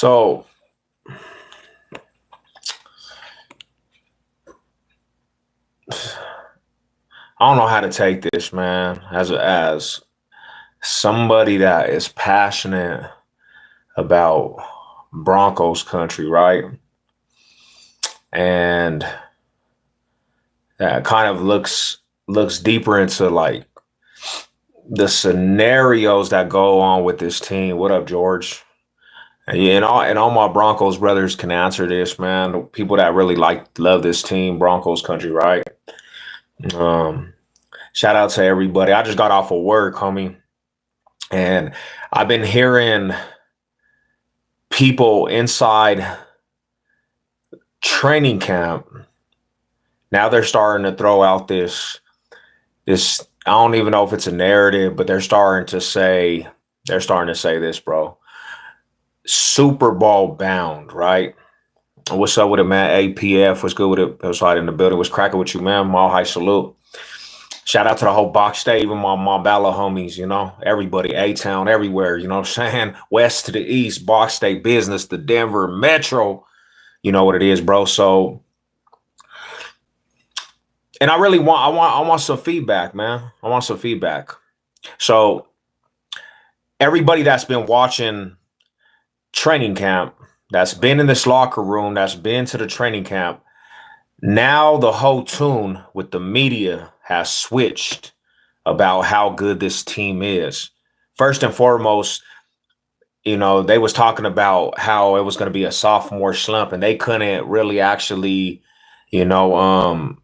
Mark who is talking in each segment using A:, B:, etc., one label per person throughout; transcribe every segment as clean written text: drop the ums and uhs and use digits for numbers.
A: So I don't know how to take this, man. As somebody that is passionate about Broncos country, right? And that kind of looks deeper into like the scenarios that go on with this team. What up, George? And yeah, and all my Broncos brothers can answer this, man. People that really love this team, Broncos country, right? Um, Shout out to everybody. I just got off of work, homie, and I've been hearing people inside training camp. Now they're starting to throw out this. I don't even know if it's a narrative, but they're starting to say this, bro. Super Bowl bound, right? What's up with it, man? APF, what's good with it? That's right in the building. What's cracking with you, man? Mall high salute. Shout out to the whole box state, even my Bala homies, everybody, A-Town, everywhere, you know what I'm saying? West to the east, box state business, the Denver Metro, you know what it is, bro. So, and I want some feedback, man. I want some feedback. So everybody that's been watching training camp, that's been in this locker room, that's been to the training camp, now the whole tune with the media has switched about how good this team is. First and foremost, they was talking about how it was going to be a sophomore slump, and they couldn't really actually, you know,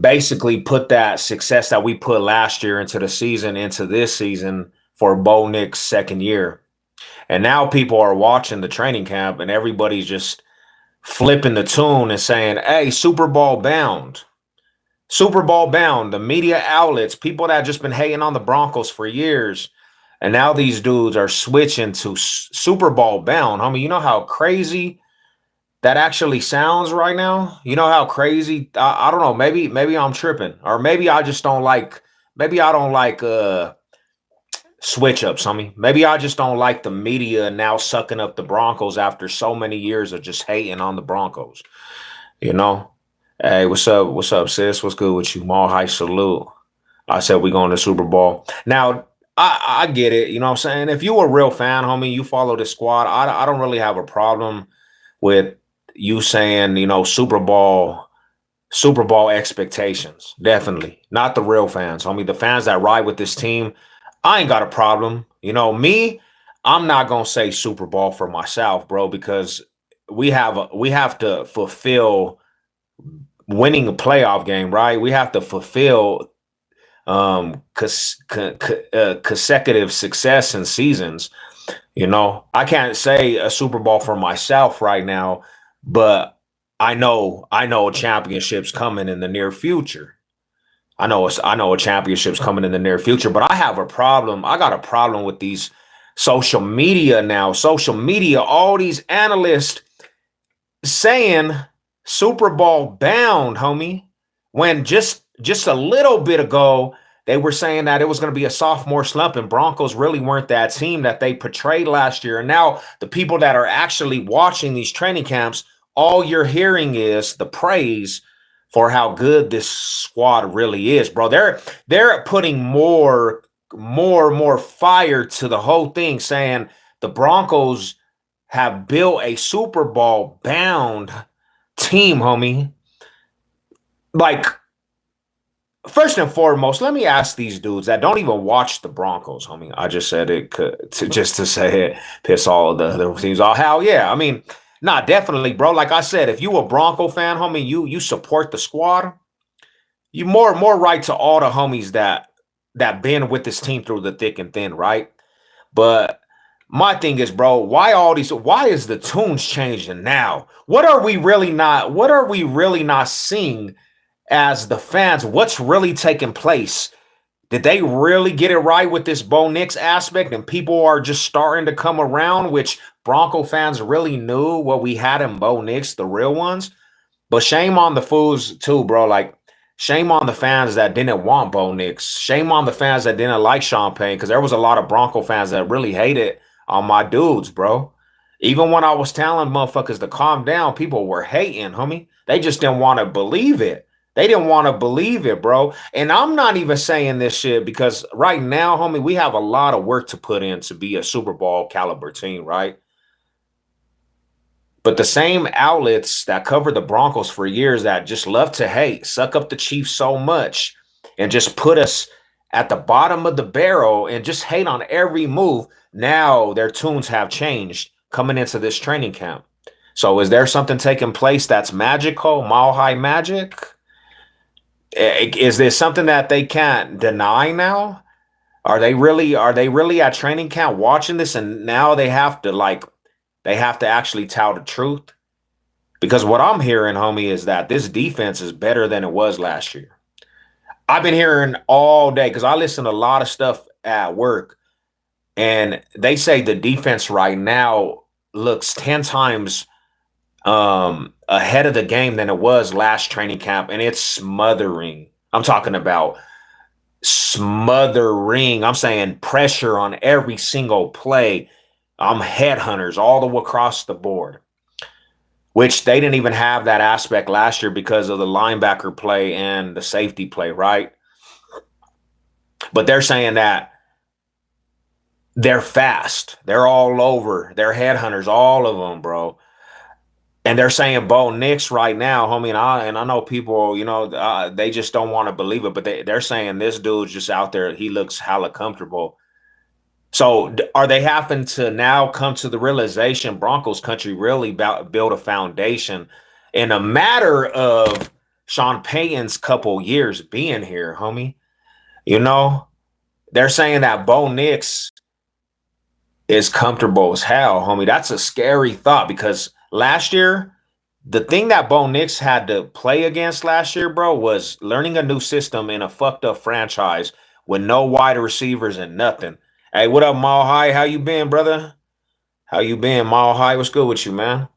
A: basically put that success that we put last year into this season for Bo Nick's second year. And now people are watching the training camp, and everybody's just flipping the tune and saying, hey, Super Bowl bound. Super Bowl bound. The media outlets, people that just been hating on the Broncos for years, and now these dudes are switching to Super Bowl bound. Homie, you know how crazy that actually sounds right now? You know how crazy? I don't know. Maybe I'm tripping, or maybe I just don't like. Maybe I don't like switch ups, homie. Maybe I just don't like the media now sucking up the Broncos after so many years of just hating on the Broncos. You know? Hey, what's up? What's up, sis? What's good with you? Mall high salute. I said we going to Super Bowl. Now, I get it. You know what I'm saying? If you a real fan, homie, you follow the squad. I don't really have a problem with you saying, Super Bowl expectations. Definitely. Not the real fans, homie. The fans that ride with this team, I ain't got a problem. Me, I'm not gonna say Super Bowl for myself, bro, because we have to fulfill winning a playoff game, right? We have to fulfill consecutive success in seasons. I can't say a Super Bowl for myself right now, but I know a championship's coming in the near future. I know a championship's coming in the near future, but I have a problem. I got a problem with these social media now. Social media, all these analysts saying Super Bowl bound, homie, when just a little bit ago they were saying that it was going to be a sophomore slump and Broncos really weren't that team that they portrayed last year. And now the people that are actually watching these training camps, all you're hearing is the praise for how good this squad really is, bro. They're putting more fire to the whole thing, saying the Broncos have built a Super Bowl bound team, homie. Like, first and foremost, let me ask these dudes that don't even watch the Broncos, homie. I just said it just to say it, piss all of the other teams off. Hell yeah. I mean, nah, definitely, bro. Like I said, if you a Bronco fan, homie, you support the squad. You more right to all the homies that been with this team through the thick and thin, right? But my thing is, bro, why is the tunes changing now? What are we really not seeing as the fans? What's really taking place? Did they really get it right with this Bo Nix aspect and people are just starting to come around, which Bronco fans really knew what we had in Bo Nix, the real ones? But shame on the fools too, bro. Like, shame on the fans that didn't want Bo Nix. Shame on the fans that didn't like Sean Payne, because there was a lot of Bronco fans that really hated on my dudes, bro. Even when I was telling motherfuckers to calm down, people were hating, homie. They just didn't want to believe it. They didn't want to believe it, bro. And I'm not even saying this shit because right now, homie, we have a lot of work to put in to be a Super Bowl caliber team, right? But the same outlets that cover the Broncos for years that just love to hate, suck up the Chiefs so much, and just put us at the bottom of the barrel and just hate on every move. Now their tunes have changed coming into this training camp. So is there something taking place that's magical, mile high magic? Is there something that they can't deny now? Are they really at training camp watching this and now they have to actually tell the truth? Because what I'm hearing, homie, is that this defense is better than it was last year. I've been hearing all day because I listen to a lot of stuff at work, and they say the defense right now looks 10 times ahead of the game than it was last training camp, and it's smothering. I'm talking about smothering. I'm saying pressure on every single play. I'm headhunters all the way across the board, which they didn't even have that aspect last year because of the linebacker play and the safety play, right? But they're saying that they're fast. They're all over. They're headhunters, all of them, bro. And they're saying Bo Nix right now, homie, and I know people, they just don't want to believe it, but they're saying this dude's just out there. He looks hella comfortable. So are they having to now come to the realization Broncos country really build a foundation in a matter of Sean Payton's couple years being here, homie? They're saying that Bo Nix is comfortable as hell, homie. That's a scary thought because last year, the thing that Bo Nix had to play against last year, bro, was learning a new system in a fucked up franchise with no wide receivers and nothing. Hey, what up, Mile High? How you been, brother? How you been, Mile High? What's good with you, man?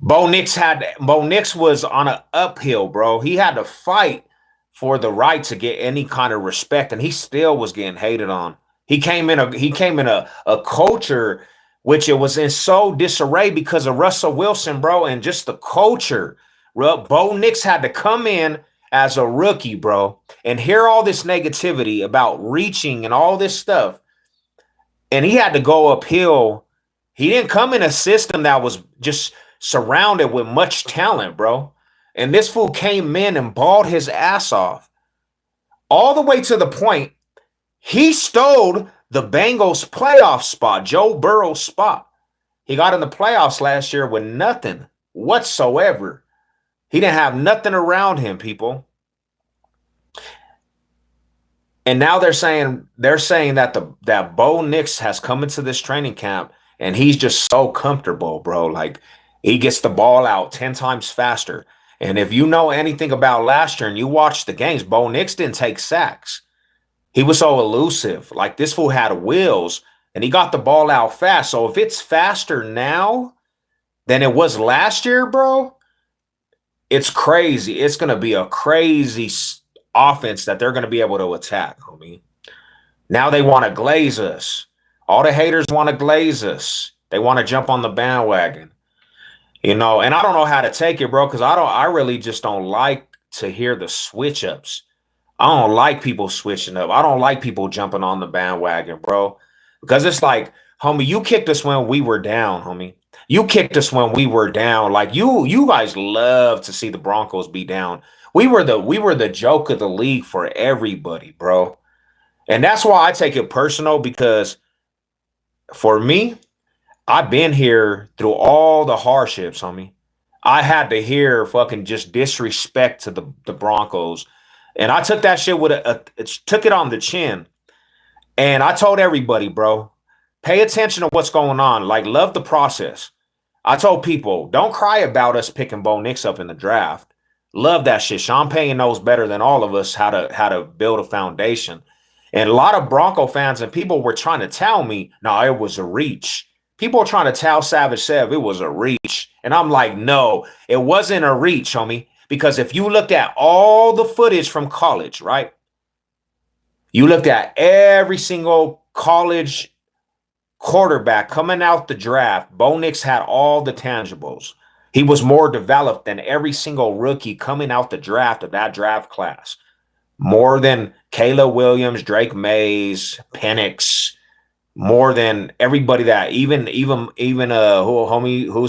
A: Bo Nix was on an uphill, bro. He had to fight for the right to get any kind of respect, and he still was getting hated on. He came in a culture which it was in so disarray because of Russell Wilson, bro, and just the culture. Bo Nix had to come in as a rookie, bro, and hear all this negativity about reaching and all this stuff. And he had to go uphill. He didn't come in a system that was just surrounded with much talent, bro. And this fool came in and balled his ass off. All the way to the point he stole the Bengals playoff spot, Joe Burrow's spot. He got in the playoffs last year with nothing whatsoever. He didn't have nothing around him, people. And now they're saying that Bo Nix has come into this training camp and he's just so comfortable, bro. Like he gets the ball out 10 times faster. And if you know anything about last year and you watch the games, Bo Nix didn't take sacks. He was so elusive. Like this fool had wheels and he got the ball out fast. So if it's faster now than it was last year, bro, it's crazy. It's going to be a crazy offense that they're going to be able to attack, homie. Now they want to glaze us. All the haters want to glaze us. They want to jump on the bandwagon. And I don't know how to take it, bro, because I really just don't like to hear the switch ups. I don't like people switching up. I don't like people jumping on the bandwagon, bro. Because it's like, homie, you kicked us when we were down, homie. You kicked us when we were down. Like you guys love to see the Broncos be down. We were the joke of the league for everybody, bro. And that's why I take it personal because for me, I've been here through all the hardships, homie. I had to hear fucking just disrespect to the Broncos. And I took that shit took it on the chin. And I told everybody, bro, pay attention to what's going on. Like, love the process. I told people, don't cry about us picking Bo Nix up in the draft. Love that shit. Sean Payton knows better than all of us how to build a foundation. And a lot of Bronco fans and people were trying to tell me, no, it was a reach. People are trying to tell Savage Sev it was a reach. And I'm like, no, it wasn't a reach, homie. Because if you looked at all the footage from college, right? You looked at every single college quarterback coming out the draft. Bo Nix had all the tangibles. He was more developed than every single rookie coming out the draft of that draft class. More than Caleb Williams, Drake Mays, Penix, more than everybody that who's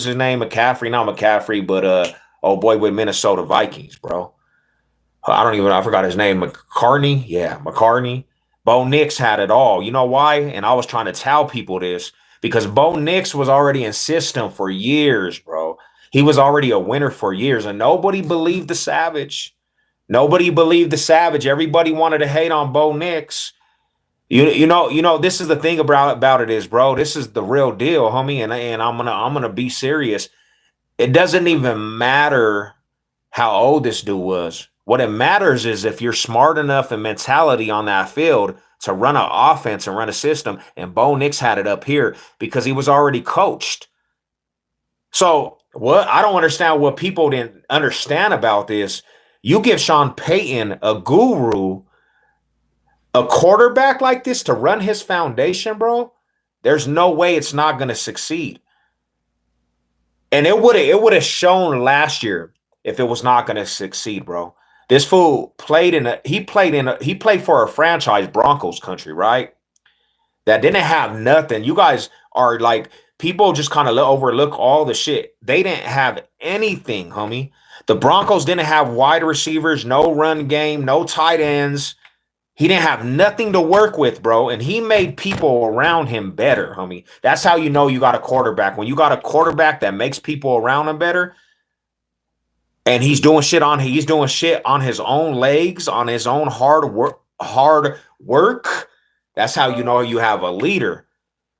A: his name? McCaffrey, not McCaffrey, but oh boy with Minnesota Vikings, bro. I forgot his name. McCartney? Yeah, McCartney. Bo Nix had it all. You know why? And I was trying to tell people this because Bo Nix was already in system for years, bro. He was already a winner for years, and nobody believed the Savage. Nobody believed the Savage. Everybody wanted to hate on Bo Nix. You know, this is the thing about it is, bro, this is the real deal, homie, and I'm gonna be serious. It doesn't even matter how old this dude was. What it matters is if you're smart enough and mentality on that field to run an offense and run a system, and Bo Nix had it up here because he was already coached. So what I don't understand what people didn't understand about this. You give Sean Payton, a guru, a quarterback like this to run his foundation, bro, there's no way it's not going to succeed. And it would have shown last year if it was not going to succeed, bro. This fool he played for a franchise, Broncos Country, right? That didn't have nothing. You guys are like, people just kind of overlook all the shit. They didn't have anything, homie. The Broncos didn't have wide receivers, no run game, no tight ends. He didn't have nothing to work with, bro, and he made people around him better, homie. That's how you know you got a quarterback. When you got a quarterback that makes people around him better, and he's doing shit on his own legs, on his own hard work. That's how you know you have a leader.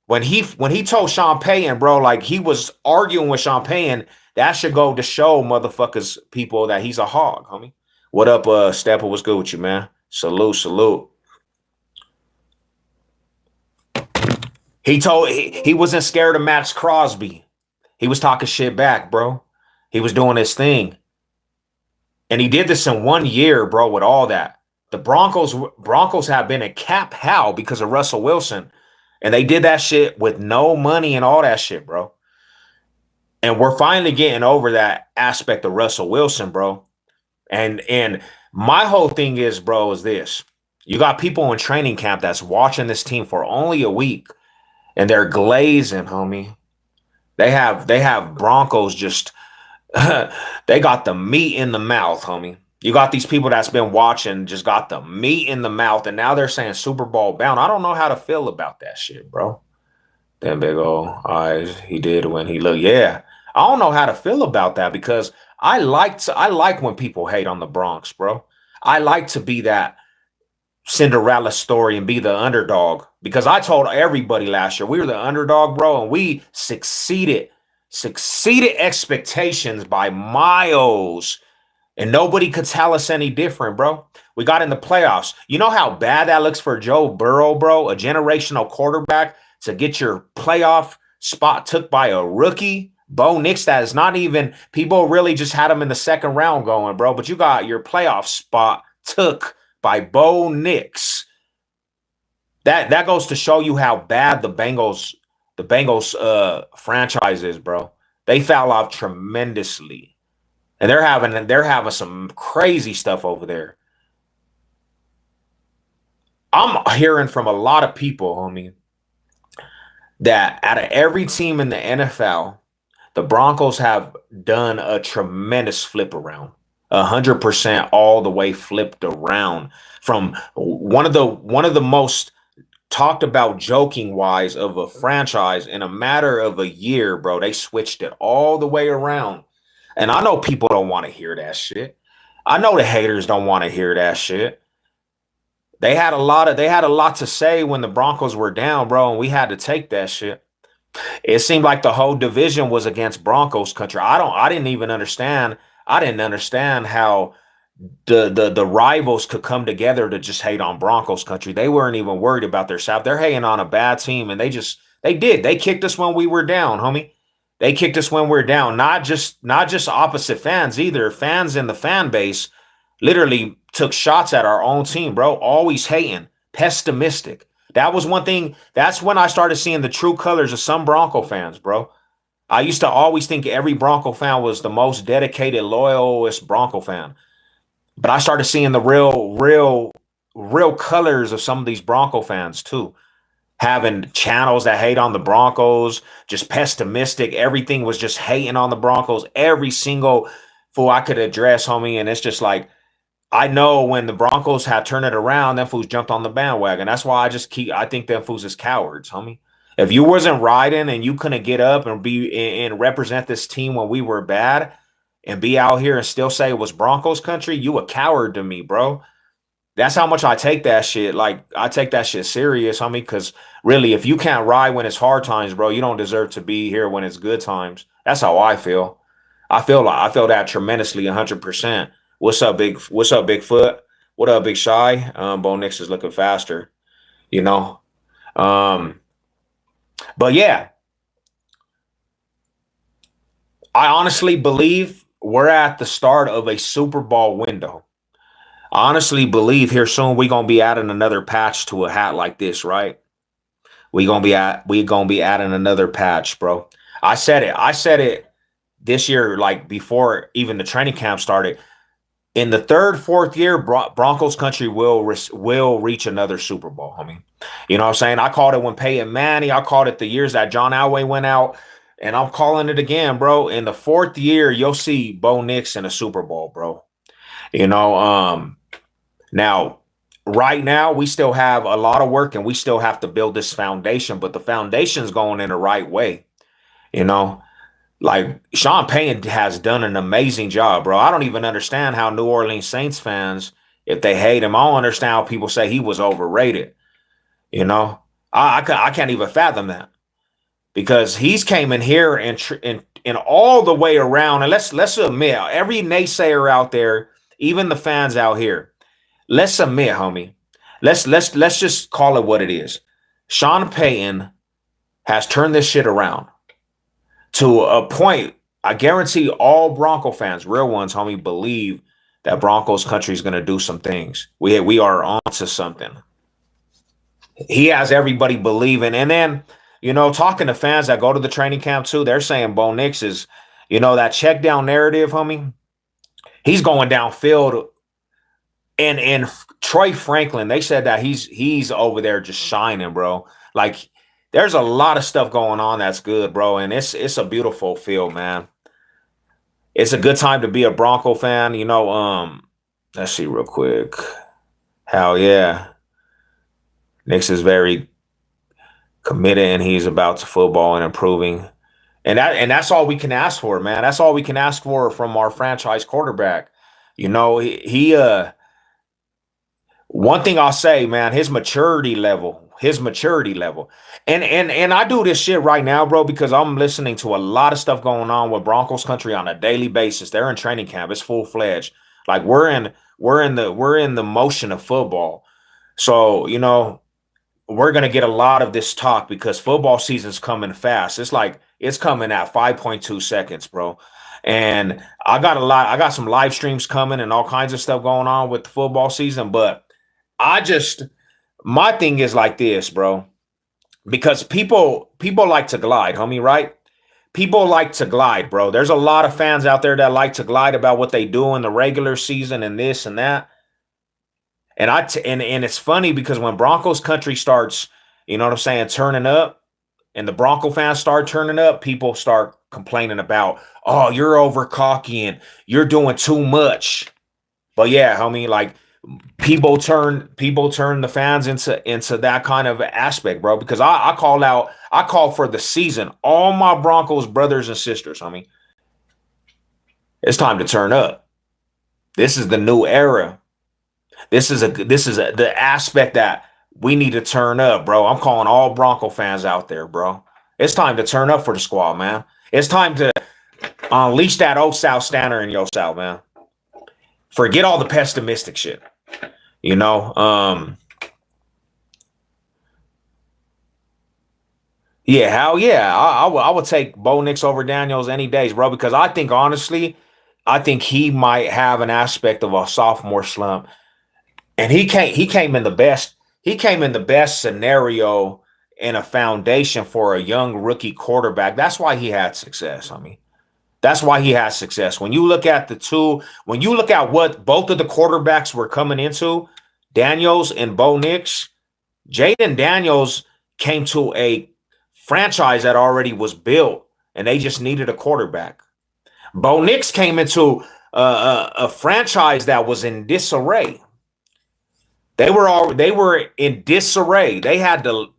A: When he told Sean Payton, bro, like he was arguing with Sean Payton, that should go to show motherfuckers, people, that he's a hog, homie. What up, Stepper? What's good with you, man? Salute. He wasn't scared of Max Crosby. He was talking shit back, bro. He was doing his thing. And he did this in 1 year, bro, with all that. The Broncos have been a cap how because of Russell Wilson. And they did that shit with no money and all that shit, bro. And we're finally getting over that aspect of Russell Wilson, bro. And my whole thing is, bro, is this. You got people in training camp that's watching this team for only a week, and they're glazing, homie. They have Broncos just they got the meat in the mouth, homie. You got these people that's been watching, just got the meat in the mouth, and now they're saying Super Bowl bound. I don't know how to feel about that shit, bro. Them big old eyes he did when he looked. Yeah. I don't know how to feel about that because I like when people hate on the Bronx, bro. I like to be that Cinderella story and be the underdog because I told everybody last year we were the underdog, bro, and we succeeded expectations by miles, and nobody could tell us any different, bro. We got in the playoffs. You know how bad that looks for Joe Burrow, bro, a generational quarterback, to get your playoff spot took by a rookie. Bo Nix, that is not even, people really just had him in the second round going, bro. But you got your playoff spot took by Bo Nix. That goes to show you how bad the Bengals franchise is, bro. They foul off tremendously. And they're having some crazy stuff over there. I'm hearing from a lot of people, homie, that out of every team in the NFL, the Broncos have done a tremendous flip around, 100% all the way flipped around. From one of the most talked about joking wise of a franchise in a matter of a year, bro. They switched it all the way around, and I know people don't want to hear that shit. I know the haters don't want to hear that shit. They had a lot to say when the Broncos were down, bro, and we had to take that shit. It seemed like the whole division was against Broncos Country. I didn't understand how the rivals could come together to just hate on Broncos Country. They weren't even worried about their South. They're hating on a bad team, and they kicked us when we were down, homie. They kicked us when we're down. Not just opposite fans either. Fans in the fan base literally took shots at our own team, bro. Always hating, pessimistic. That was one thing. That's when I started seeing the true colors of some Bronco fans, bro. I used to always think every Bronco fan was the most dedicated, loyalist Bronco fan. But I started seeing the real colors of some of these Bronco fans too. Having channels that hate on the Broncos, just pessimistic. Everything was just hating on the Broncos. Every single fool I could address, homie. And it's just like, I know when the Broncos had turned it around, them fools jumped on the bandwagon. That's why I think them fools is cowards, homie. If you wasn't riding and you couldn't get up and be and represent this team when we were bad and be out here and still say it was Broncos country, you a coward to me, bro. That's how much I take that shit. Like, I take that shit serious, homie, because really, if you can't ride when it's hard times, bro, you don't deserve to be here when it's good times. That's how I feel. I feel that tremendously, 100%. What's up, Bigfoot? What up, Big Shy? Bo Nix is looking faster, you know. Um, but yeah, I honestly believe we're at the start of a Super Bowl window. I honestly believe here soon we're gonna be adding another patch to a hat like this, right? We gonna be adding another patch, bro. I said it. I said it this year, like before even the training camp started. In the third, fourth year, Broncos country will reach another Super Bowl, homie. You know what I'm saying? I called it when Peyton Manning. I called it the years that John Elway went out, and I'm calling it again, bro. In the fourth year, you'll see Bo Nix in a Super Bowl, bro. You know, now, right now, we still have a lot of work, and we still have to build this foundation, but the foundation's going in the right way, you know. Like, Sean Payton has done an amazing job, bro. I don't even understand how New Orleans Saints fans, if they hate him, I don't understand how people say he was overrated. You know, I can't even fathom that because he's came in here and all the way around. And let's admit, every naysayer out there, even the fans out here, let's admit, homie, let's just call it what it is. Sean Payton has turned this shit around to a point. I guarantee all Bronco fans, real ones, homie, believe that Broncos country is going to do some things. We are on to something. He has everybody believing. And then, you know, talking to fans that go to the training camp too, they're saying Bo Nix is, you know, that check down narrative, homie. He's going downfield. And Troy Franklin, they said that he's over there just shining, bro. Like, there's a lot of stuff going on that's good, bro. And it's a beautiful field, man. It's a good time to be a Bronco fan. You know, let's see real quick. Hell yeah. Nix is very committed and he's about to football and improving. And that's all we can ask for, man. That's all we can ask for from our franchise quarterback. You know, he one thing I'll say, man, his maturity level. And I do this shit right now, bro, because I'm listening to a lot of stuff going on with Broncos country on a daily basis. They're in training camp. It's full-fledged. Like we're in the motion of football. So, you know, we're going to get a lot of this talk because football season's coming fast. It's like it's coming at 5.2 seconds, bro. And I got some live streams coming and all kinds of stuff going on with the football season, but my thing is like this, bro, because people like to glide, homie, right? People like to glide, bro. There's a lot of fans out there that like to glide about what they do in the regular season and this and that. And and it's funny because when Broncos country starts, you know what I'm saying, turning up, and the Bronco fans start turning up, people start complaining about, oh, you're over cocky and you're doing too much. But yeah, homie, like people turn the fans into that kind of aspect, bro. Because I call for the season. All my Broncos brothers and sisters, homie. It's time to turn up. This is the new era. This is the aspect that we need to turn up, bro. I'm calling all Bronco fans out there, bro. It's time to turn up for the squad, man. It's time to unleash that old South standard in your South, man. Forget all the pessimistic shit. You know, yeah, hell yeah. I would take Bo Nix over Daniels any days, bro, because I think honestly, I think he might have an aspect of a sophomore slump. And he came in the best. he came in the best scenario and a foundation for a young rookie quarterback. That's why he had success. I mean, that's why he has success. When you look at the two, when you look at what both of the quarterbacks were coming into, Daniels and Bo Nix, Jaden Daniels came to a franchise that already was built, and they just needed a quarterback. Bo Nix came into a franchise that was in disarray. They were in disarray. They had to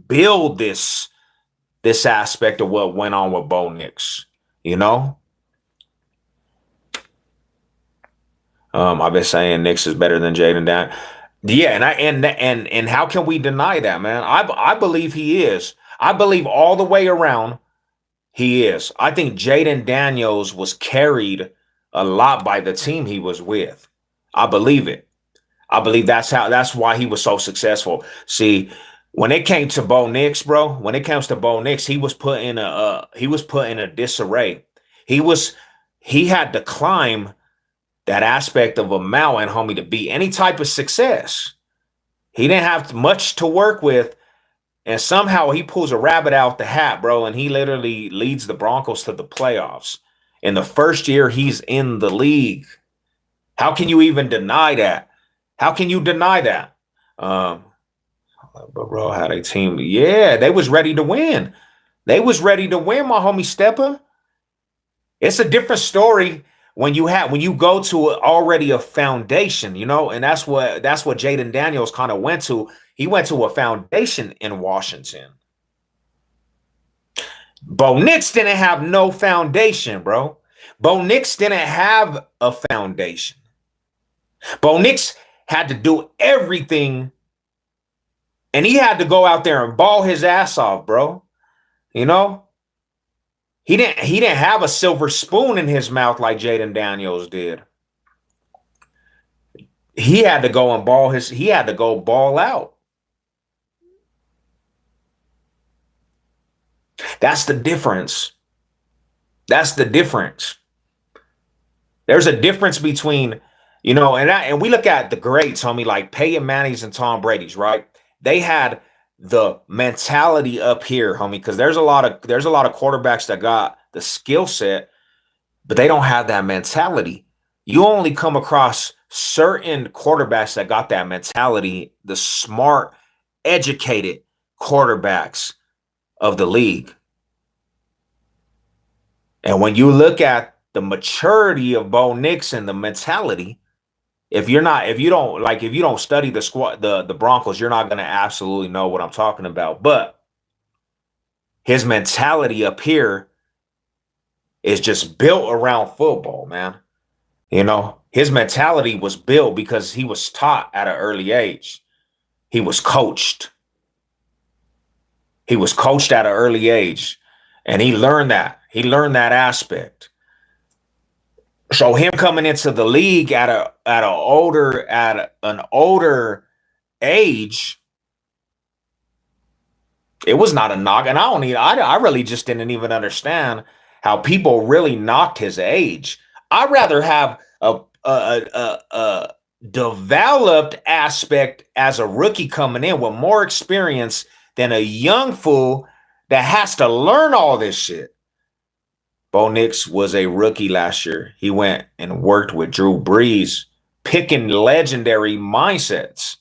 A: build this aspect of what went on with Bo Nix. You know, I've been saying Nix is better than Jaden Dan. Yeah, and how can we deny that, man? I believe he is. I believe all the way around he is. I think Jaden Daniels was carried a lot by the team he was with. I believe it. I believe that's why he was so successful. See, when it came to Bo Nix, bro, when it comes to Bo Nix, he was put in a disarray. He was he had to climb that aspect of a mountain, homie, to be any type of success. He didn't have much to work with, and somehow he pulls a rabbit out the hat, bro, and he literally leads the Broncos to the playoffs in the first year he's in the league. How can you even deny that? How can you deny that? But bro, had a team. Yeah, they was ready to win. They was ready to win, my homie Stepper. It's a different story when you go to already a foundation, you know, and that's what Jaden Daniels kind of went to. He went to a foundation in Washington. Bo Nix didn't have no foundation, bro. Bo Nix didn't have a foundation. Bo Nix had to do everything, and he had to go out there and ball his ass off, bro. You know, he didn't have a silver spoon in his mouth like Jaden Daniels did. He had to go and he had to go ball out. That's the difference. That's the difference. There's a difference between, you know, and we look at the greats, homie, like Peyton Manning's and Tom Brady's, right? They had the mentality up here, homie, because there's a lot of quarterbacks that got the skill set, but they don't have that mentality. You only come across certain quarterbacks that got that mentality, the smart, educated quarterbacks of the league. And when you look at the maturity of Bo Nix and the mentality, if you don't study the squad, the Broncos, you're not going to absolutely know what I'm talking about. But his mentality up here is just built around football, man. You know, his mentality was built because he was taught at an early age. He was coached. He was coached at an early age, and he learned that. He learned that aspect. So him coming into the league at an older age, it was not a knock. And I really just didn't even understand how people really knocked his age. I'd rather have a developed aspect as a rookie coming in with more experience than a young fool that has to learn all this shit. Bo Nix was a rookie last year. He went and worked with Drew Brees, picking legendary mindsets.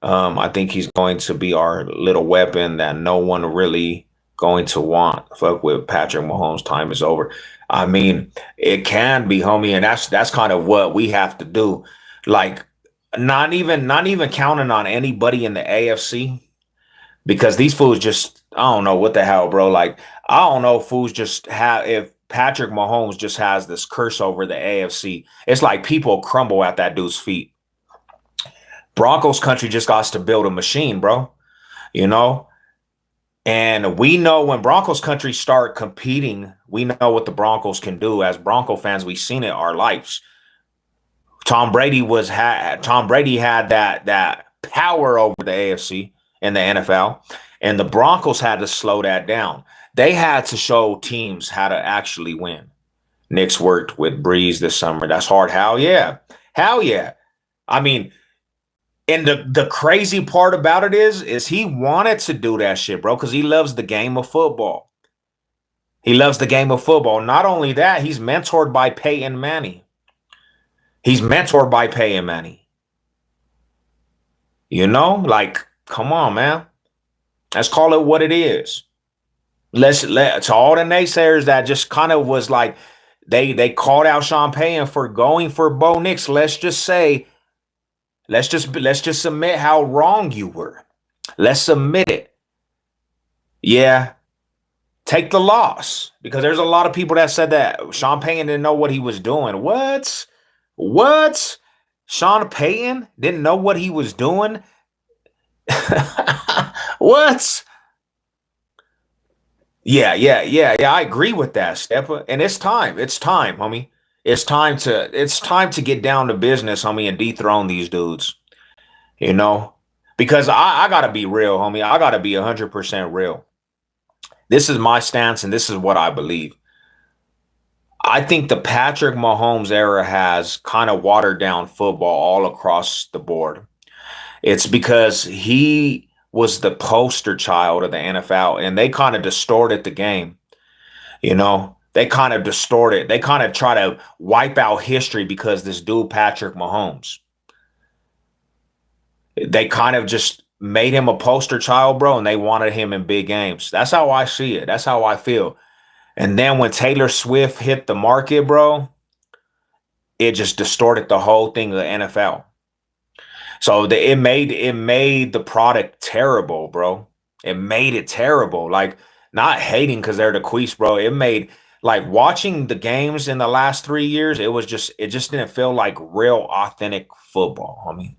A: I think he's going to be our little weapon that no one really going to want. Fuck with Patrick Mahomes' time is over. I mean, it can be, homie, and that's kind of what we have to do. Like, not even counting on anybody in the AFC, because these fools just, I don't know what the hell, bro. Like, I don't know if fools just have, if Patrick Mahomes just has this curse over the AFC. It's like people crumble at that dude's feet. Broncos country just got to build a machine, bro. You know? And we know when Broncos country start competing, we know what the Broncos can do. As Bronco fans, we've seen it our lives. Tom Brady had that power over the AFC and the NFL, and the Broncos had to slow that down. They had to show teams how to actually win. Knicks worked with Breeze this summer. That's hard. Hell yeah. Hell yeah. I mean, And the crazy part about it is he wanted to do that shit, bro, because he loves the game of football. He loves the game of football. Not only that, he's mentored by Peyton Manning. He's mentored by Peyton Manning. You know, like, come on, man. Let's call it what it is. Let's let to all the naysayers that just kind of was like they called out Sean Payton for going for Bo Nix. Let's just say, let's just admit how wrong you were. Let's admit it. Yeah, take the loss because there's a lot of people that said that Sean Payton didn't know what he was doing. What? What? Sean Payton didn't know what he was doing? What? Yeah. I agree with that, Stepa. And it's time. It's time, homie. It's time to get down to business, homie, and dethrone these dudes. You know? Because I gotta be real, homie. I gotta be 100% real. This is my stance, and this is what I believe. I think the Patrick Mahomes era has kind of watered down football all across the board. It's because he was the poster child of the NFL, and they kind of distorted the game. You know, they kind of distort it. They kind of try to wipe out history because this dude, Patrick Mahomes, they kind of just made him a poster child, bro, and they wanted him in big games. That's how I see it. That's how I feel. And then when Taylor Swift hit the market, bro, it just distorted the whole thing of the NFL. So it made the product terrible, bro. It made it terrible. Like not hating because they're the Queefs, bro. It made like watching the games in the last 3 years. It just didn't feel like real authentic football. I mean,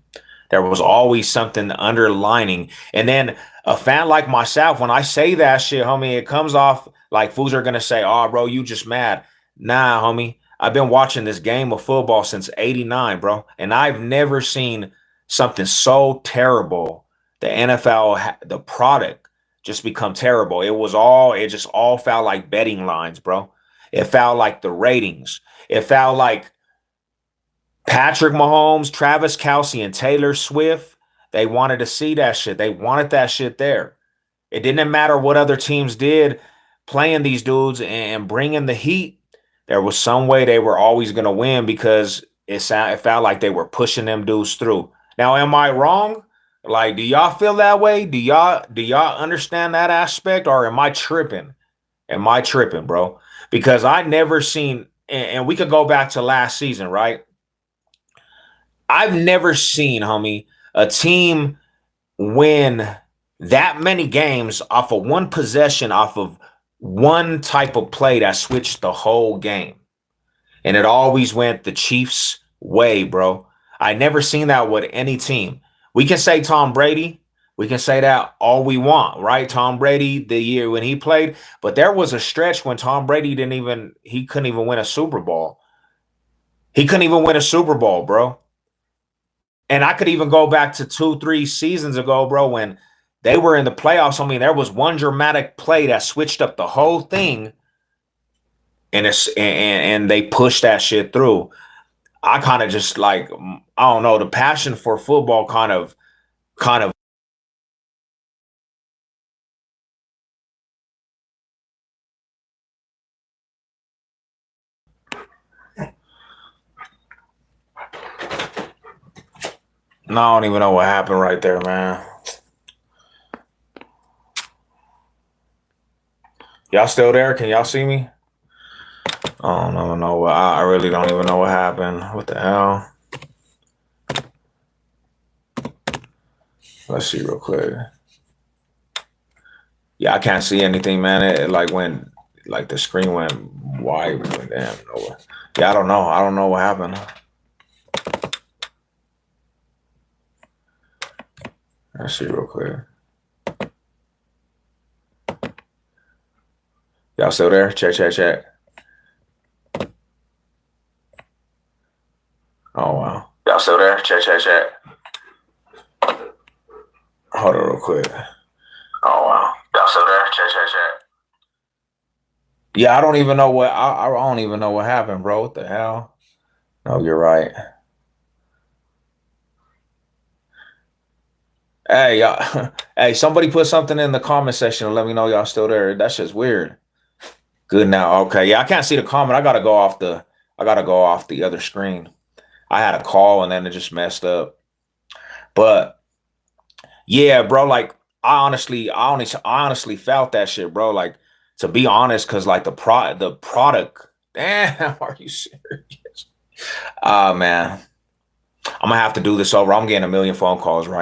A: there was always something underlining. And then a fan like myself, when I say that shit, homie, it comes off like fools are gonna say, "Oh, bro, you just mad." Nah, homie. I've been watching this game of football since '89, bro, and I've never seen something so terrible. The NFL, the product, just become terrible. It just all felt like betting lines, bro. It felt like the ratings. It felt like Patrick Mahomes, Travis Kelce, and Taylor Swift. They wanted to see that shit. They wanted that shit there. It didn't matter what other teams did playing these dudes and bringing the heat. There was some way they were always going to win because it felt like they were pushing them dudes through. Now, am I wrong? Like, do y'all feel that way? Do y'all understand that aspect, or am I tripping? Am I tripping, bro? Because I never seen, and we could go back to last season, right? I've never seen, homie, a team win that many games off of one possession, off of one type of play that switched the whole game. And it always went the Chiefs' way, bro. I never seen that with any team. We can say Tom Brady. We can say that all we want, right? Tom Brady, the year when he played, but there was a stretch when Tom Brady he couldn't even win a Super Bowl. He couldn't even win a Super Bowl, bro. And I could even go back to 2, 3 seasons ago, bro, when they were in the playoffs. I mean, there was one dramatic play that switched up the whole thing, and they pushed that shit through. I kind of just like I don't know, the passion for football kind of no, I don't even know what happened right there, man. Y'all still there? Can y'all see me? I don't know. I really don't even know what happened. What the hell? Let's see real quick. Yeah, I can't see anything, man. It like when like the screen went wide. Damn, no. Yeah, I don't know. I don't know what happened. Let's see real quick. Y'all still there? Check. Oh wow. Y'all still there? Check. Hold on real quick. Oh wow. Y'all still there? Check. Yeah, I don't even know what I don't even know what happened, bro. What the hell? No, you're right. Hey, hey, somebody put something in the comment section and let me know y'all still there. That's just weird. Good now. Okay. Yeah, I can't see the comment. I gotta go off the other screen. I had a call and then it just messed up. But yeah, bro, like I honestly felt that shit, bro. Like to be honest, cause like the product, damn, are you serious? Ah man. I'm gonna have to do this over. I'm getting a million phone calls right